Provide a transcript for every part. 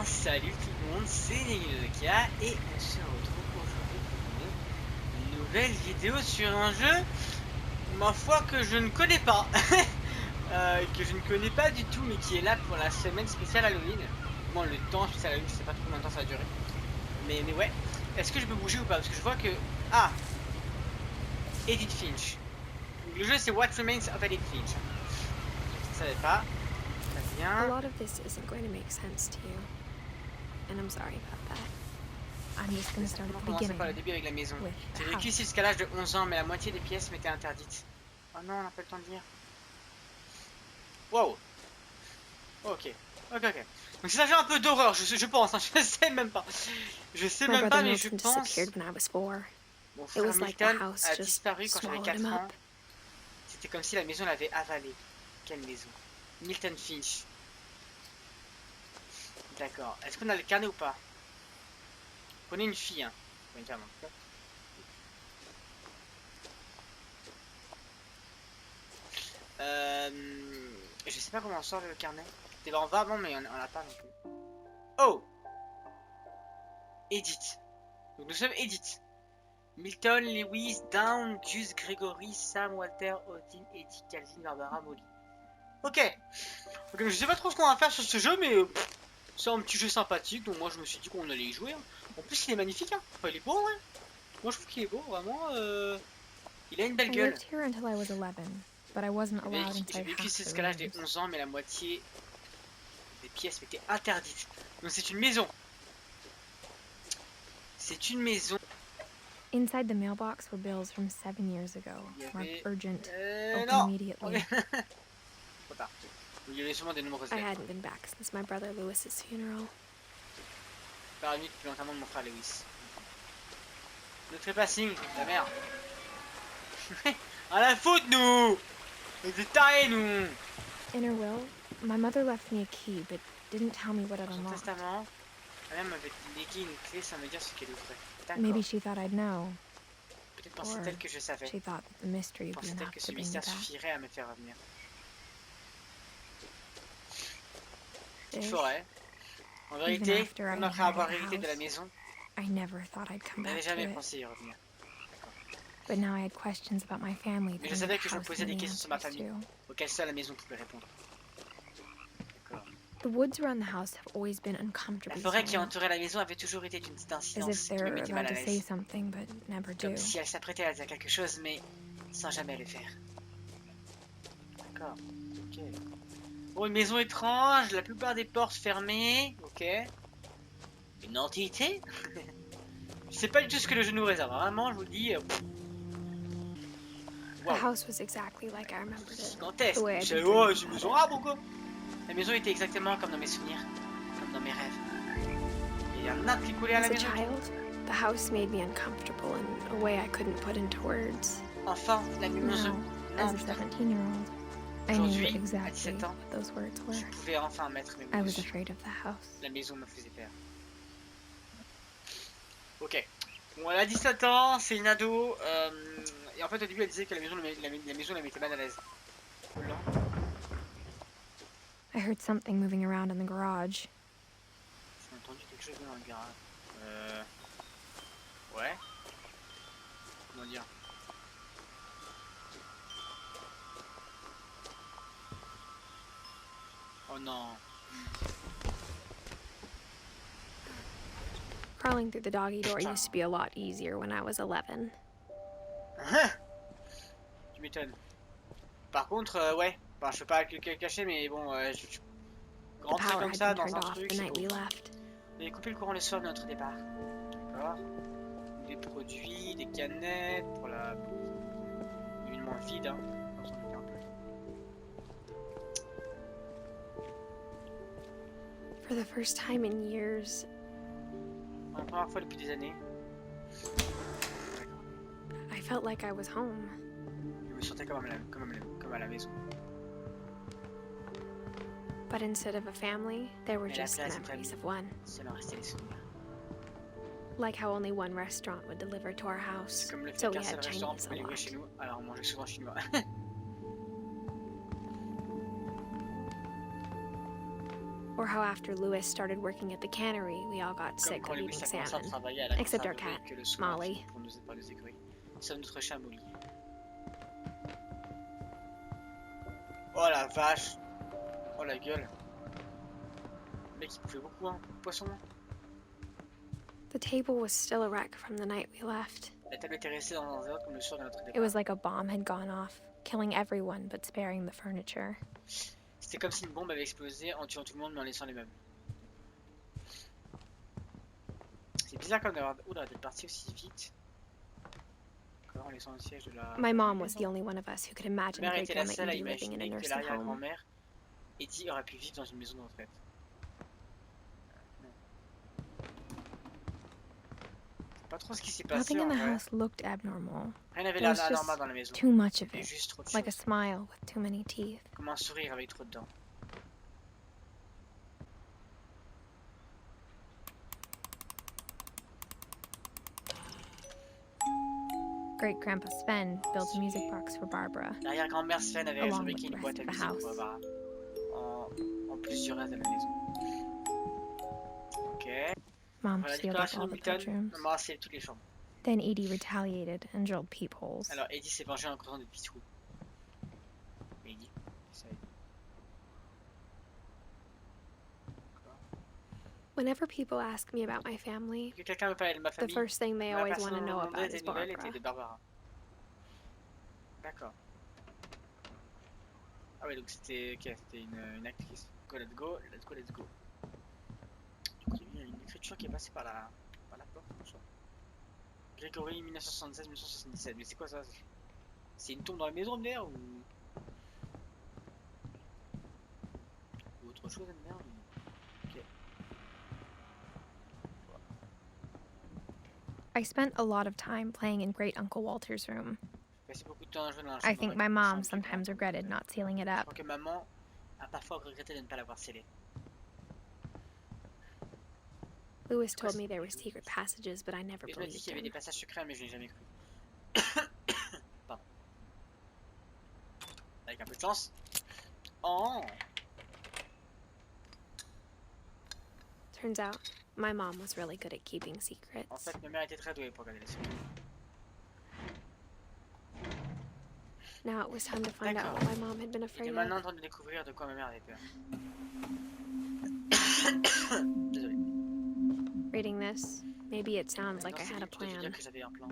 bien, salut tout le monde, c'est Nigel et on se retrouve aujourd'hui pour une nouvelle vidéo sur un jeu, ma foi, que je ne connais pas, du tout, mais qui est là pour la semaine spéciale Halloween. Bon, le temps spécial Halloween, je sais pas trop combien de temps ça va durer, mais ouais. Est-ce que je peux bouger ou pas? Parce que je vois que... Ah, Edith Finch. Donc, le jeu c'est What Remains of Edith Finch. Je ne savais pas. Très bien. A lot of this isn't going to make sense to you, and I'm sorry about that. I'm just going to start at the beginning. Par le début avec la maison. J'ai vécu ici jusqu'à l'âge de 11 ans, mais la moitié des pièces m'étaient interdites. Oh non, on n'a pas le temps de lire. Wow. Ok. Donc c'est un jeu un peu d'horreur, je pense, hein. Je sais même pas. Je sais même pas, mais je pense... Mon frère Milton a disparu quand j'avais 4 ans. C'était comme si la maison l'avait avalé. Quelle maison? Milton Finch. D'accord. Est-ce qu'on a le carnet ou pas? On est une fille, hein. Une femme, en tout cas. Je sais pas comment on sort le carnet. T'es en va, bon, mais on l'a pas non plus. Oh! Edith. Donc nous sommes Edith. Milton, Lewis, Down, Gus, Gregory, Sam, Walter, Odin, Eddie, Calvin, Barbara, Molly. Ok. Donc je sais pas trop ce qu'on va faire sur ce jeu, mais c'est un petit jeu sympathique, donc moi je me suis dit qu'on allait y jouer. Hein. En plus il est magnifique, hein. Enfin, il est beau, ouais. Moi je trouve qu'il est beau, vraiment. Il a une belle gueule. J'ai vécu jusqu'à l'âge des 11 ans, mais la moitié des pièces m'étaient interdites. Donc c'est une maison. C'est une maison. Inside the mailbox were bills from 7 years ago, marked urgent, open non. immediately. Trop tard. Il y avait sûrement des nombreuses lettres. I hadn't been back since my brother Lewis's funeral. Par nuit depuis l'enterrement de mon frère Lewis. Ne fais pas signe, la mère. À la faute, nous. On est des tarés, nous. In her will, my mother left me a key, but didn't tell me what it unlocked. Son testament, la mère m'avait légué une clé sans me dire ce qu'elle ouvrait. Maybe she thought I'd know. Peut-être pensait-elle que je savais. She thought that the mystery would be Pensait-elle enough que to ce bring me mystère back. suffirait à me faire revenir. Petite forêt. En vérité, même après avoir hérité de la maison, I never thought I'd come je n'avais back jamais to pensé y revenir. But now I had questions about my family. Mais je savais que je me posais des questions sur ma famille, auxquelles seule la maison pouvait répondre. D'accord. The woods around the house have always been La uncomfortably forêt qui silent, entourait la maison avait toujours été d'une petite as incidence if qui me they're mettait mal about à to say l'aise. something but never do. Comme si elle s'apprêtait à dire quelque chose, mais sans jamais le faire. D'accord. Ok. Bon, une maison étrange, la plupart des portes fermées. Ok. Une entité. Je sais pas du tout ce que le jeu nous réserve. Vraiment, je vous le dis. The house was exactly like I remembered it. Gigantesque. The way I'd C'est been une dreaming maison about it. arabe ou quoi? La maison était exactement comme dans mes souvenirs, comme dans mes rêves. Il y a un arbre qui coulait à la As a maison. child, the house made me uncomfortable in a way I couldn't put into words. Enfin, la maison. Now, as a 17-year-old, I knew Aujourd'hui, à exactly 17 ans, what those words were. je pouvais enfin mettre mes I mots was dessus. afraid of the house. La maison me faisait peur. Ok. Bon, elle a 17 ans, c'est une ado. Et en fait, au début, elle disait que la maison la mettait mal à l'aise. Là. I heard something moving around in the garage. J'ai entendu quelque chose dans le garage. Ouais. Comment dire? Oh non. Crawling through the doggy door used to be a lot easier when I was 11. Tu m'étonnes. Par contre, ouais. Enfin, je peux pas le cacher, mais bon, je rentrais comme ça dans un truc. J'ai coupé le courant le soir de notre départ. D'accord. Des produits, des canettes pour la bouffe. Une moins vide, hein. On s'en doutait un peu. For the first time in years, Pour la première fois depuis des années, I felt like I was home. je me sentais comme à la maison. But instead of a family, there were Mais la just place memories famille, of one. ça me restait les souvenirs. Like how only one restaurant would deliver to our house, C'est comme le fait so we qu'un seul had restaurant Chinese pouvait a livrer lot. chez nous, alors on mangeait souvent chinois. Or how after Lewis started working at the cannery, we all got Comme sick quand of Lewis eating a commencé à salmon. travailler à la Except our conserverie cat, que le soir, Molly. pour nous par les écuries. Sauf notre chat Molly. Oh la vache. Oh la gueule. Le mec il bouffait beaucoup hein, poisson. The table was still a wreck from the night we left. La table était restée dans un désordre comme le soir de notre It départ. was like a bomb had gone off, killing everyone but sparing the furniture. C'était comme si une bombe avait explosé en tuant tout le monde mais en laissant les meubles. C'est bizarre comme d'avoir... Oula, d'être parti aussi vite. D'accord, en laissant le siège de la... My mom was the only one of us who could imagine Ma mère Great était la Grandma seule à Edie living in a imaginer que nursing home. l'arrière-grand-mère Edith aurait pu vivre dans une maison de retraite. C'est pas trop ce qui s'est passé Nothing en in the vrai. house looked abnormal. Rien n'avait There l'air was anormal just dans la maison. too much of Il y it, avait juste trop de like a choses. smile with too many teeth. Comme un sourire avec trop de dents. Great Grandpa Sven built a music box for Barbara. L'arrière-grand-mère Sven avait Along fabriqué with the une boîte à rest of the musique pour house. Barbara. En plus du reste de la maison. Ok. Mom Voilà, sealed up décoration all de the Milton. bedrooms. Maman a scellé toutes les chambres. Then Edie retaliated and drilled peepholes. Alors Edith s'est vengée en creusant des petits trous. Edith, ça aide. Whenever people ask me about my family, Que quelqu'un me parlait de ma the famille. first thing they La always personne want to dont know on demandait about des is nouvelles Barbara. était de Barbara. D'accord. Ah ouais, donc c'était une actrice. Go, let's go, let's go, let's go. Du coup, il y a une écriture qui est passée par la porte. Grégory 1976-1977. Mais c'est quoi ça? C'est une tombe dans la maison de merde ou autre chose de merde? Ok. I spent a lot of time playing in Great Uncle Walter's room. Passé beaucoup de temps à jouer dans la I chambre think de my mom chambre du sometimes grand. regretted not sealing it Je up. crois que maman a parfois regretté de ne pas l'avoir scellé. Lewis told me there were secret passages, but I never Il m'a dit believed qu'il y avait him. des passages secrets, mais je n'ai jamais cru. Pardon. Avec un peu de chance. Oh. Turns out, my mom was really good at keeping secrets. En fait, ma mère était très douée pour garder les secrets. Now it was time to find out D'accord. what my mom had been Il afraid est maintenant en of. train de découvrir de quoi ma mère avait peur. Désolé. Reading this, maybe it sounds like I Dans ce had a livre, je dois te plan, dire que j'avais un plan.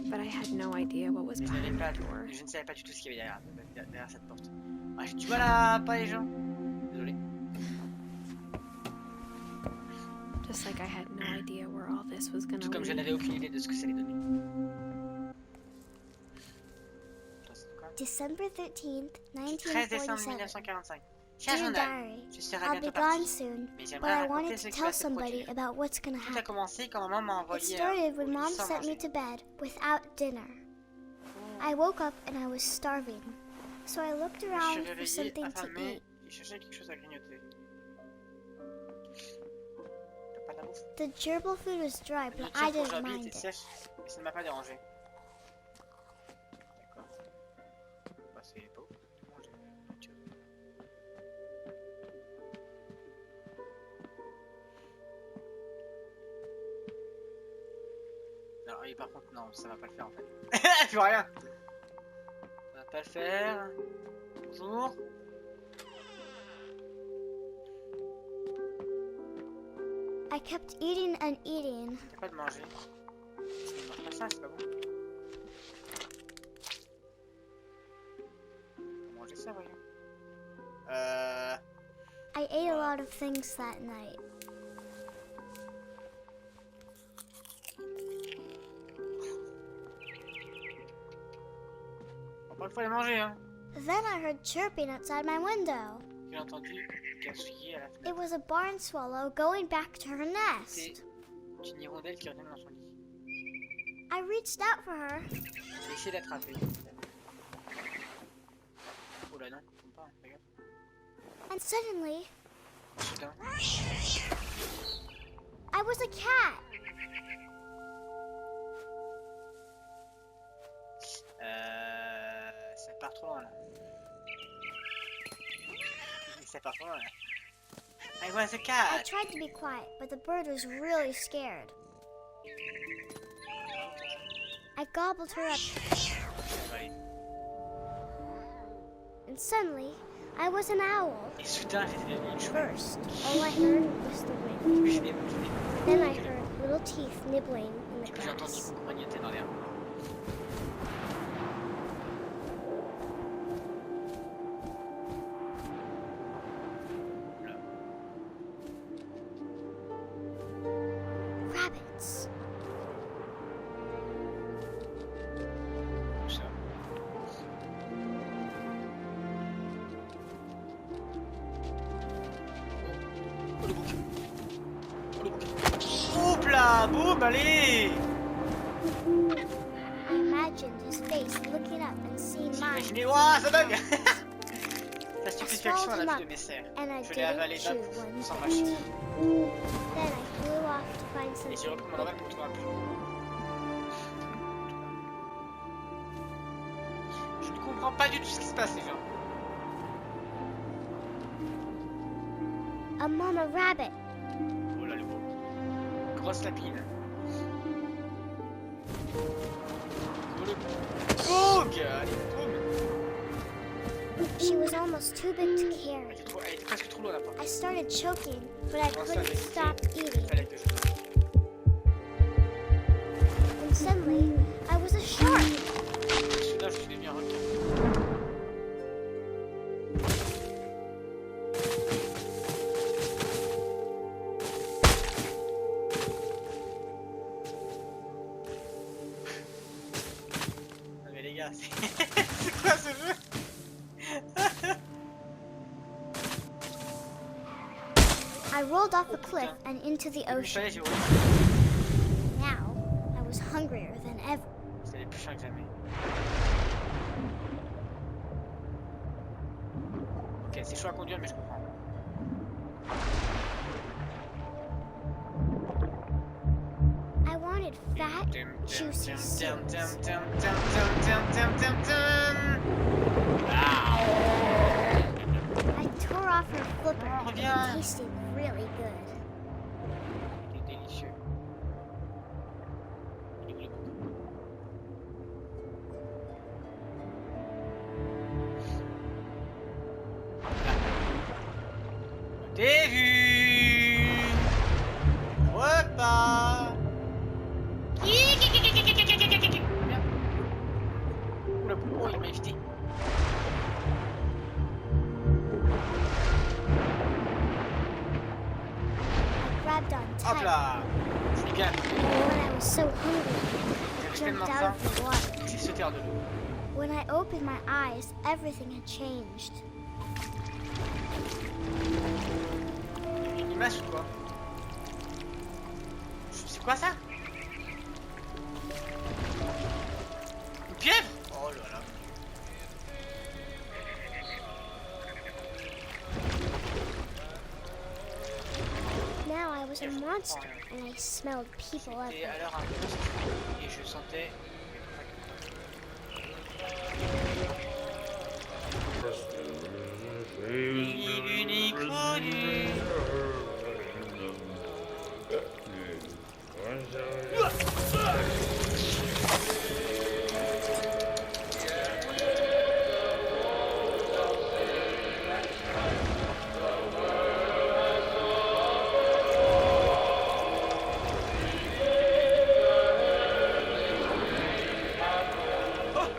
but I had no idea what was Mais behind that door. je ne savais pas du tout ce qu'il y avait derrière cette porte. Ah, j'ai du mal à pas les gens. Désolé. Just like I had no idea where all this was gonna Tout comme je lead. n'avais aucune idée de ce que ça allait donner. December 13th, 13 décembre 1947. 1945. Cher Dear journal, Diary, je serai I'll be bientôt gone parti. soon, Mais but j'aimerais I raconter wanted ce to qui va tell se somebody produire. about what's gonna Tout a happen. commencé quand ma maman m'a It envoyé started when un Mom sans sent me manger. to bed without dinner. I woke up and I was starving, so I looked Je suis around for réveillé, something to affamé, eat. et cherchais quelque chose à grignoter. T'as pas de la bouffe? The gerbil food was dry, La but nourriture I pour didn't Jordi mind était it. sèche, mais ça ne m'a pas dérangé. D'accord. Bah, c'est pas ouf de manger de la nourriture. Alors, et par contre, non, ça va pas le faire en fait. Plus rien. Ça va pas le faire. Bonjour. I kept eating and eating. T'as pas de manger. Tu manges pas ça, c'est pas bon. Faut manger ça, voyons. I ate a lot of things that night. Bon, il faut les manger, hein. Then I heard chirping outside my window. J'ai entendu gaspiller à la It fenêtre. was a barn swallow going back to her C'est nest. une hirondelle qui revient dans son lit. I reached out for her. J'ai essayé d'attraper. Oh là non, tombe pas, regarde. And suddenly, Soudain. I was a cat. Ça part trop loin là. Ça part trop loin là. was a I cat. tried to be quiet, but the bird was really scared. I gobbled her up, Ouais. and suddenly, I was an owl. Et soudain, j'étais devenu une chouette. First, all I heard was the wind. Puis j'ai des Then I heard little teeth nibbling in the puis j'ai entendu grass. beaucoup grignoter dans l'air. Là. Rabbits. Ça. Oh le bouc. Oh le bouc. Hop là, boum, allez. I imagined his face looking up and seeing mine, Imaginez, waouh, ça bug. La stupéfaction à la vue de mes serres. and I Je l'ai avalé didn't d'un chew coup, one. sans mâcher. Then I flew off to find Et j'ai something. repris mon envol pour tout rappeler. Je ne comprends pas du tout ce qui se passe, les gens. A mama rabbit. Oh là, le beau. Grosse lapine. Oh le bouc. Allez, boum. She was almost too big to carry. Elle était presque trop loin là-bas. I started choking, but I Comment ça, couldn't mais stop eating. fallait que je... And suddenly, I was a shark. Soudain, je suis devenu un requin. Non mais les gars, c'est quoi ce jeu? I rolled off a cliff and into the Il ocean. fallait, j'ai volé. Now, I was hungrier than ever. C'était plus chiant que jamais. Ok, c'est chaud à conduire, mais je comprends. I wanted fat, juicy seeds. I tore off her flipper, and it reviens. tasted really good. Il est délicieux. Il est où le bouc? T'es vu? Repas. Bien. Oula, oh, il m'a évité. I grabbed on Hop tight, là. C'est bien. and when I was so hungry, I J'avais tellement jumped out faim. of the water. J'ai sauté hors de l'eau. When I opened my eyes, everything had changed. Une image ou quoi? C'est quoi ça? Une pieuvre? Oh là là. Now I was a monster, and I smelled people Et everywhere. alors un monstre et je sentais. L'unique connu.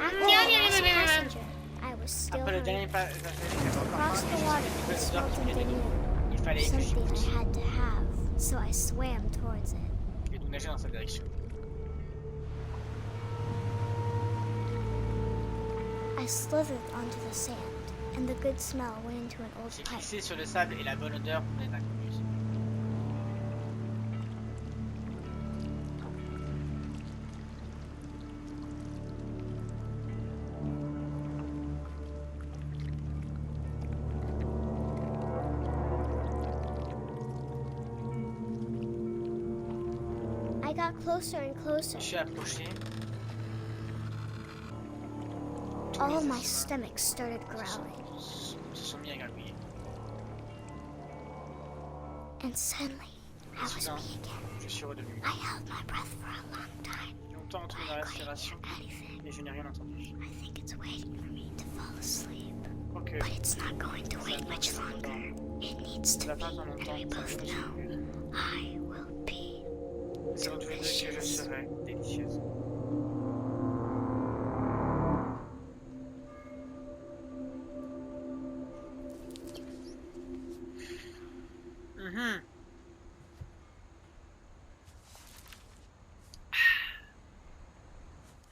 After the last passenger, I was still Après le dernier hungry. pas, Across the water, I smelled something new. il fallait que Something je I had to have, so I swam towards it. et donc nager dans cette direction. I slithered onto the sand, and the good smell went into an old J'ai pipe. glissé sur le sable et la bonne odeur venait d'inconnus. I got closer and closer. Je suis approché. All my stomach started growling. Se sont mis à garbouiller. And suddenly, I was me again. Je suis redevenu. I held my breath for a long time. J'ai longtemps retenu la respiration, mais je n'ai rien entendu. I think it's waiting for me to fall asleep. Ok. But it's not going to wait much longer. It needs to be, and we both know I will be C'est tous les deux que je serai délicieuse.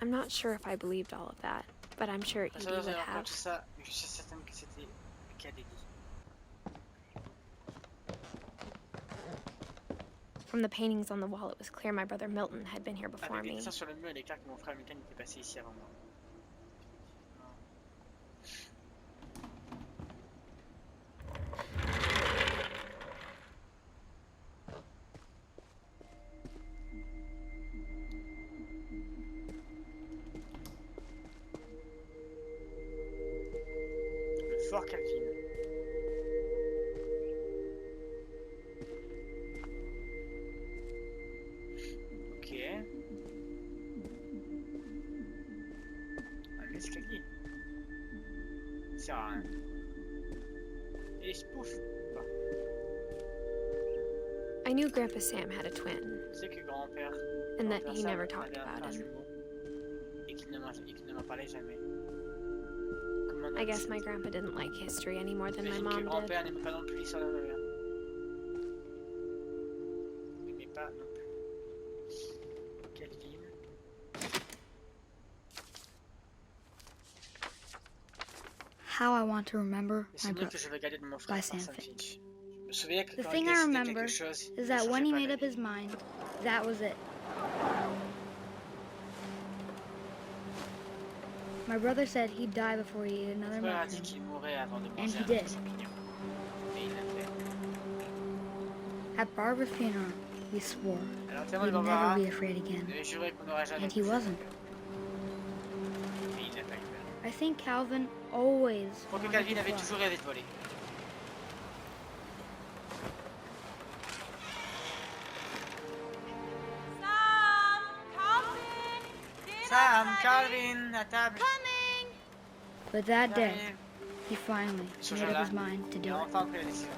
I'm not sure if I believed all of that, but I'm sure Edie would have. Tout ça, je suis certaine que c'était le cas d'Edith. From the paintings on the wall, it was clear my brother Milton had been here before Avec les me. dessins sur le mur, il est clair que mon frère Milton était passé ici avant moi. Fort Calvin. Ok. Un escalier. Ça sert à rien. Et je pouf. I knew Grandpa Sam had a twin, Je sais que grand-père. and that he Sam never avait talked un about him. jumeau et qu'il ne m'en parlait jamais. I guess my grandpa didn't like history any more than my J'imagine mom que did. grand-père n'aimait pas non plus l'histoire de ma mère. Il n'aimait pas non plus. Calvin. How I want to remember C'est my mieux brother. que je vais garder de mon frère By Sam Sam Finch. Finch. Je me souviens que The quand thing il I décidait remember quelque chose, is il that when he changeait pas made up d'avis. his mind, that was it. My brother said he'd die before he ate another Mon frère a dit mushroom. qu'il mourrait avant de And manger he un did. autre champignon. Et il l'a fait. At Barbara's funeral, he swore À l'enterrement he'd de never Barbara, be afraid again. il avait juré qu'on n'aurait jamais And he plus wasn't. peur. Mais il n'a pas eu peur. I think Calvin always Je crois que wanted Calvin to avait fly. toujours rêvé de voler. Sam, Calvin, à table. But that day, J'arrive. he finally Ce made up jour-là, his mind to il do a it. enfin pris la décision.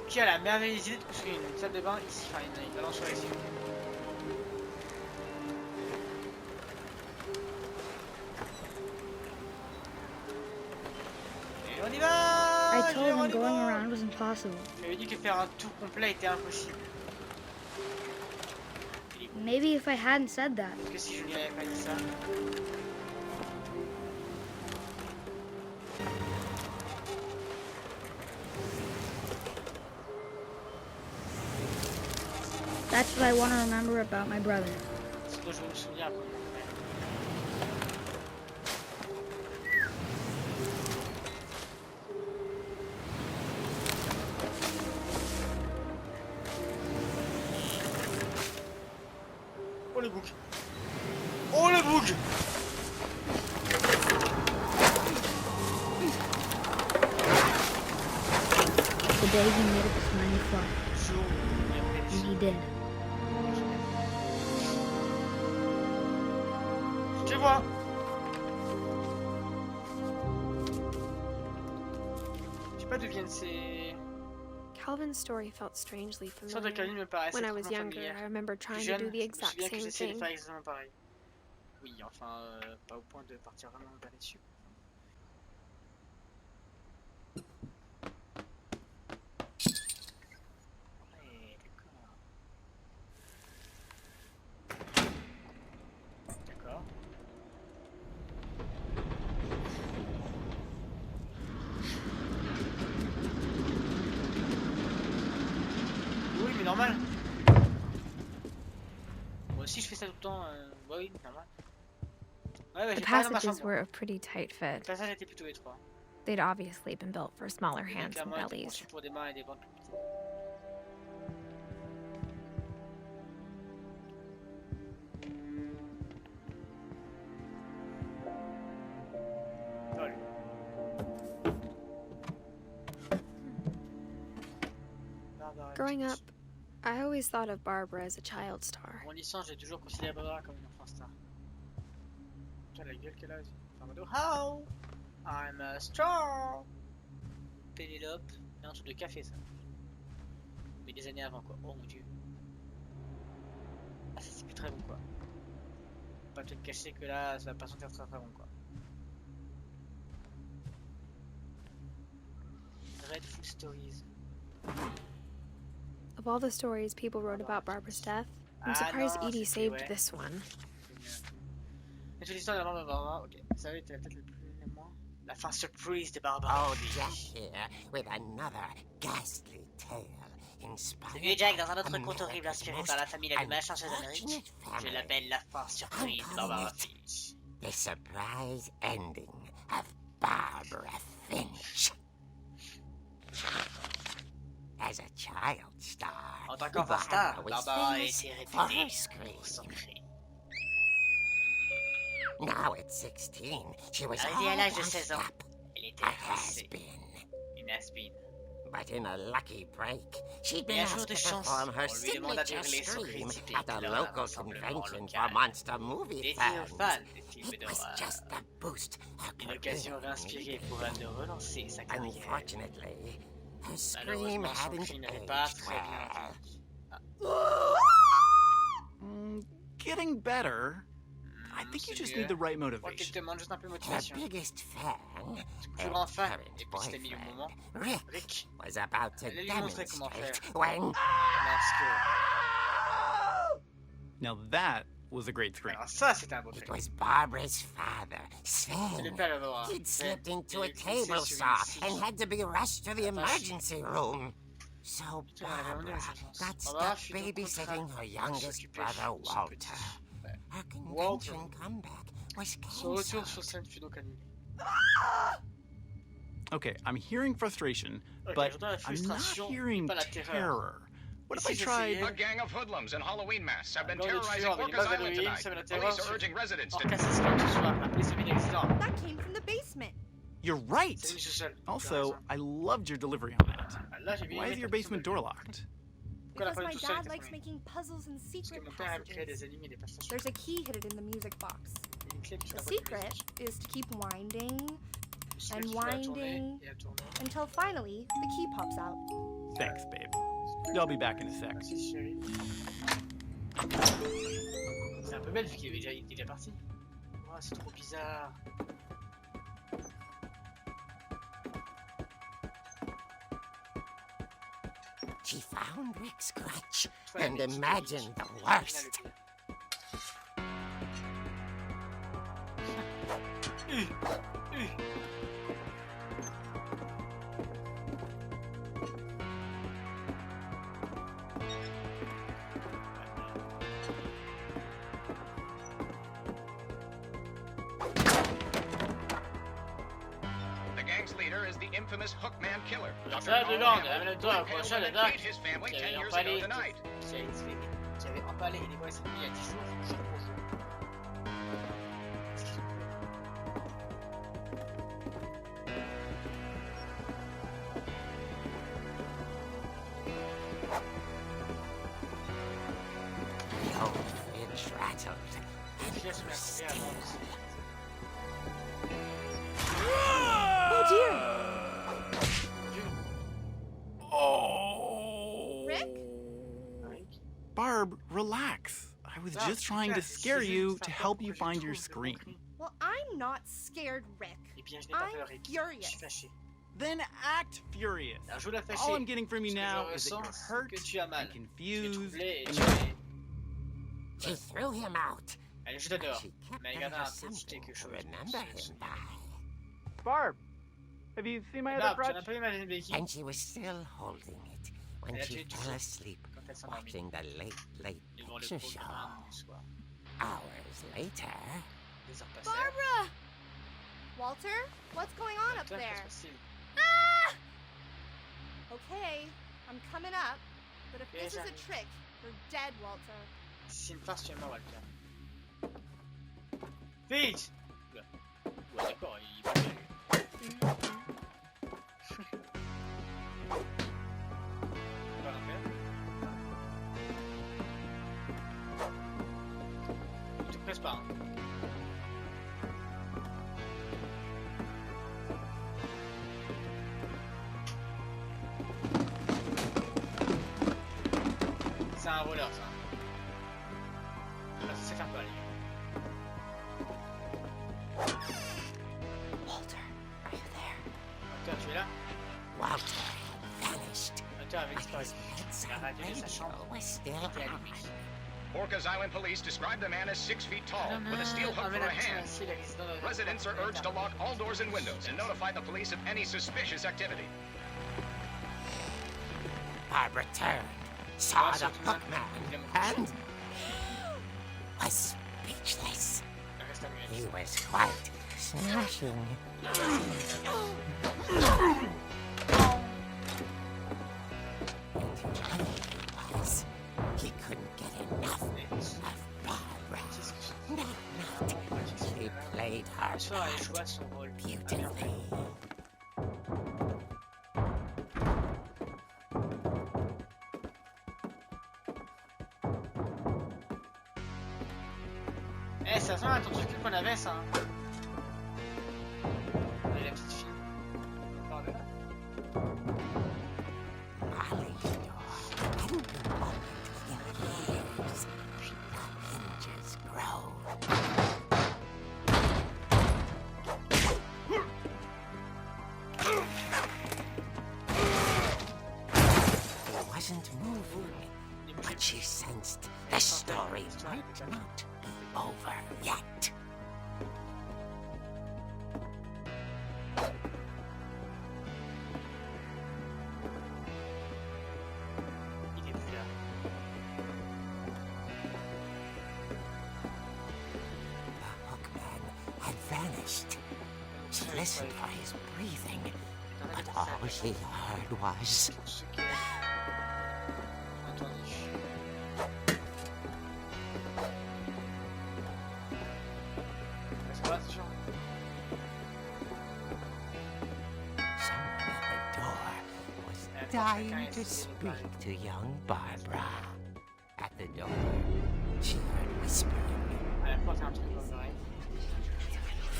Qui a la merveilleuse idée de construire une salle de bain ici, enfin une balançoire ici. Et on y va! I told him Geronimo! going around was impossible. Je lui ai dit que faire un tour complet était impossible. Maybe if I hadn't said that, Parce que si je lui avais pas dit ça. that's what I want to remember about my brother. C'est dont je vais me souvenir après. Oh le bouc! Oh le bouc! The day he made up his mind to fly, Jour où il a pris la and décision. he did. Je te vois! Je sais pas d'où viennent ces... Calvin's story felt strangely L'histoire de Calvin familiar. me paraissait When I was complètement younger, familière. I remember Plus trying to jeune, do the je me exact souviens que same j'essayais de thing. faire exactement pareil. Oui, enfin, pas au point de partir vraiment là-dessus. Ouais, d'accord. D'accord. Oui, mais normal. Moi aussi, je fais ça tout le temps. Bah oui, normal. Ouais, bah, The j'ai pas dans ma passages chambre. were a pretty tight Le fit. passage était plutôt étroit. They'd obviously been built for smaller Il a hands and clairement été bellies. conçu pour des mains et des ventres plus petits. Growing up, I always thought of Barbara as a child star. En grandissant, j'ai toujours considéré Barbara comme une enfant star. Putain, la gueule qu'elle a. Enfin, en mode, how? I'm a star. Pénélope. C'est un truc de café, ça. Mais des années avant, quoi. Oh mon dieu. Ah, ça c'est plus très bon, quoi. Faut pas te cacher que là, ça va pas sentir très très bon, quoi. Dreadful Stories. Of all the stories people wrote about Barbara's death, I'm surprised non, Edie c'était- saved ouais. this one. C'est l'histoire de la mort de Barbara, ok. Ça va être peut-être le moins. La fin surprise de Barbara. Oh, Jack here with another ghastly tale inspired. Salut Jack, dans un autre by conte horrible America's inspiré most par la famille la plus malchance d'Amérique, unfortunate je family. l'appelle la fin surprise de Barbara Finch. The surprise ending of Barbara Finch. As a child star, En tant qu'enfant star, Barbara was Barbara a famous été for réputée her scream. pour son cri. Now at 16, she was Arrivée à l'âge de all 16 ans, dressed up, elle était a rincée, has-been. une has-been. But in a lucky break, she'd Mais been un jour asked de to chance, perform her on lui demanda de signature hurler son scream cri typique at a lors d'un local rassemblement convention for local. monster movie Dédié aux fans. fans des films It was d'horreur. just the boost her Une career occasion réinspirée pour elle de relancer sa carrière. Unfortunately, her scream Malheureusement, son hadn't cri n'avait pas aged très bien well. vieilli. Getting better. I think you c'est just mieux. need the right Je crois qu'elle motivation. te demande juste un peu de Her motivation. biggest fan, Plus her grand fan, current et puis c'était mis au moment. boyfriend, Rick, Rick, was about to allez lui montrer comment demonstrate faire. when... lorsque... Now that was a great scream. Alors ça, c'était un beau It fait. was Barbara's father, C'est le Sven. père d'abord. He'd slipped into a Il glissé table sur saw une scie. and had to be rushed to the emergency room. So Putain, elle avait Barbara vraiment des got Barbara stuck fut donc babysitting her contrainte youngest s'occuper brother de son Walter. petit. Ouais. Her Walter. convention comeback was Son retour sur cancelled. scène fut donc annulé. Okay, I'm hearing frustration, Ok, but j'entends la I'm not frustration, hearing pas la terreur. terror. What if I Si tried... j'essayais- A gang of hoodlums in Halloween masks have been Gang de terrorizing tueurs avec des Orcas masques Island d'Halloween, tonight. semaine de terreur Police are sur urging residents to Orcas Island ce soir. Appelez ce midi résident. That came from the basement. You're right! C'est venu tout seul. Also, I loved your delivery on that. Ah, là, j'ai bien Why aimé is your ta basement façon door de- locked? Pourquoi la Because porte my est tout seul, dad t'es likes premier? making puzzles and Parce que secret mon père aime créer des passages. énigmes et des passages. There's a key hidden in the music box. Une clé que tu The la boîte de secret musique. is to keep winding Le secret, and tu vas la tourner winding. et la tourner. until finally the key pops out. Thanks, babe. I'll be back in a sec. Merci chérie. C'est un peu belle vu qu'il est déjà parti. Oh, c'est trop bizarre. She found Rick's crutch Ouais, and mais qui- imagined the qui- worst. The gang's leader is the infamous Hookman killer. La Dr. salle de Carl gang, Hamel, amène-toi who au impaled prochain and le doc. ate his family Qui 10 avait years ago empalé tonight. qui avait empalé et dévoré cette nuit il y a 10 jours, jour pour jour. Qu'est-ce qu'ils ont fait? The old Finch rattled. Et puis là, je m'ai attrapé avant aussi. Oh dear! Oh! Rick? Barb, relax. I was Ah, just trying to super, scare c'est you juste to un help peu you que je find your trouve le scream. cri. Well, I'm not scared, Rick. Eh bien, je n'ai pas I'm peur, Rick. Je furious. suis fâché. Then act furious. Alors, je veux la fâcher. All I'm getting from you Ce que now je is that you're ressens, hurt que tu as mal. and Tu es confused. troublé et and tu es... She threw him out. Allez, je But t'adore. she kept Mais under regarde un petit something quelque to chose. remember him by. Barb, have you seen my other Barb, tu crutch? n'as pas vu ma deuxième béquille And she was still holding it when Elle a she tué fell toujours asleep quand elle s'endormit watching the late devant le picture programme show. du soir. Hours later, Les heures passèrent. Barbara! Walter, what's going on up Toi, there? qu'est-ce que c'est? Ah! Okay, I'm coming up, but if Yeah, this is a j'arrive. trick, you're dead, Walter. Si c'est une farce, tu es mort, Walter. Vite! Ouais, d'accord, il va bien. On va la faire. pas. Hein. C'est un voleur ça. Ah, ça sait faire pas lui. Walter, are you there? Walter, tu es là? Walter vanished. Walter avait But disparu. his bedside La radio de sa radio chambre was still était on. allumée. Orcas Island police describe the man as 6 feet tall, with a steel hook for a hand. Residents are urged to lock all doors and windows and notify the police of any suspicious activity. Barbara turned, saw the hookman, and was speechless. He was quite smashing. He couldn't get enough of Barbara. That night, she played her part beautifully. Eh, ça ressemble à ton truc qu'on avait ça. Hein. Et la petite fille. Par là. Molly's door hadn't been opened in years. The hinges grow. He wasn't moving, but she sensed the story might not be over yet. Il est plus là. The hookman had vanished. She listened for his breathing, but all she heard was... Pour ceux qui ont entendu. C'est pas sûr. Someone at the door was dying to speak to young Barbara. At the door, she heard whispering. À la porte, il y a un truc dans l'oreille.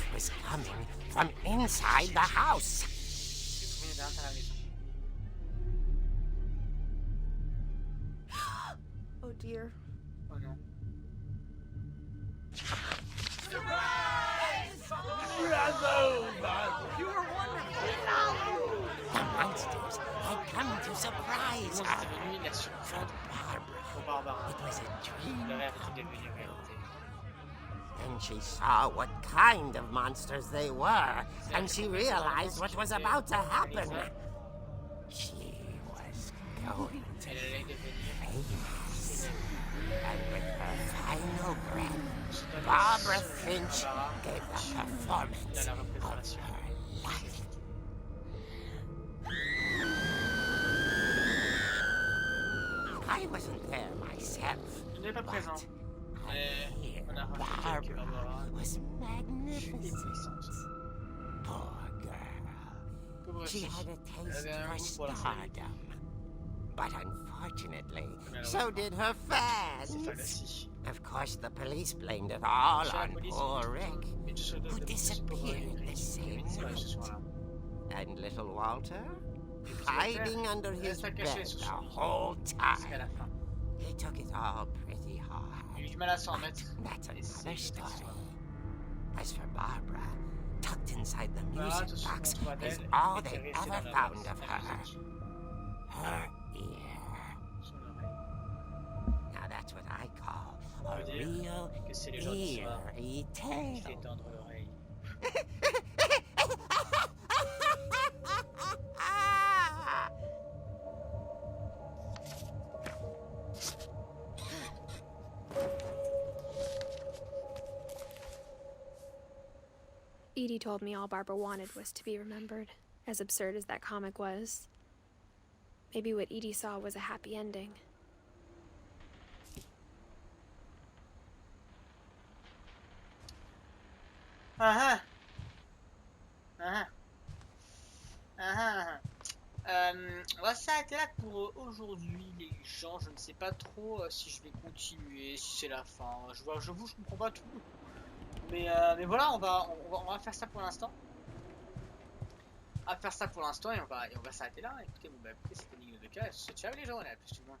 It was coming from inside the house. C'est tout venu derrière la maison. Oh dear. Oh non. The monsters had come to surprise Comment her. c'était venu, il a surprendre Barbara, pour Barbara. it was a dream. Le rêve était devenu réalité. Then she saw what kind of monsters they were, and she realized what was about to happen. She was going to Elle allait devenir famous. And with her final breath, Barbara Finch gave the performance of her life. I wasn't there myself, Il n'est pas présent. but I Mais hear on a rajouté que Barbara Barbara was fut magnificent. éblouissante. Poor girl. Pauvre She fille. had a Elle taste avait un for goût pour la folie. stardom. But unfortunately, Mais so did her C'est fans. fallacie. Of course, the police blamed it all Chez la on police, poor Rick, mais tout ce who disappeared the same disparu ce night. soir-là. And little Walter, Et petit Walter hiding under his resta bed caché sous the son lit whole jusqu'à time. la fin. He took it all pretty Il a hard. eu du mal à s'en But remettre. that's Et c'est another une autre story. histoire. As for Barbara, tucked inside the Barbara, music tout ce box qu'on voit is d'elle all était they resté ever dans la found box, of dans la her. musique, Her ear. son oreille. Now that's what I call On a peut dire real que c'est les gens du soir eerie qui tale. fait tendre l'oreille. Edie told me all Barbara wanted was to be remembered, as absurd as that comic was. Maybe what Edie saw was a happy ending. Ah ah. Ah ah. On va s'arrêter là pour aujourd'hui les gens. Je ne sais pas trop si je vais continuer, si c'est la fin. Je comprends pas tout. Mais voilà, on va faire ça pour l'instant. On va faire ça pour l'instant et on va s'arrêter là. Écoutez, bon, bah, écoutez, c'était Nino de cas. Ciao les gens, à la plus tout le monde.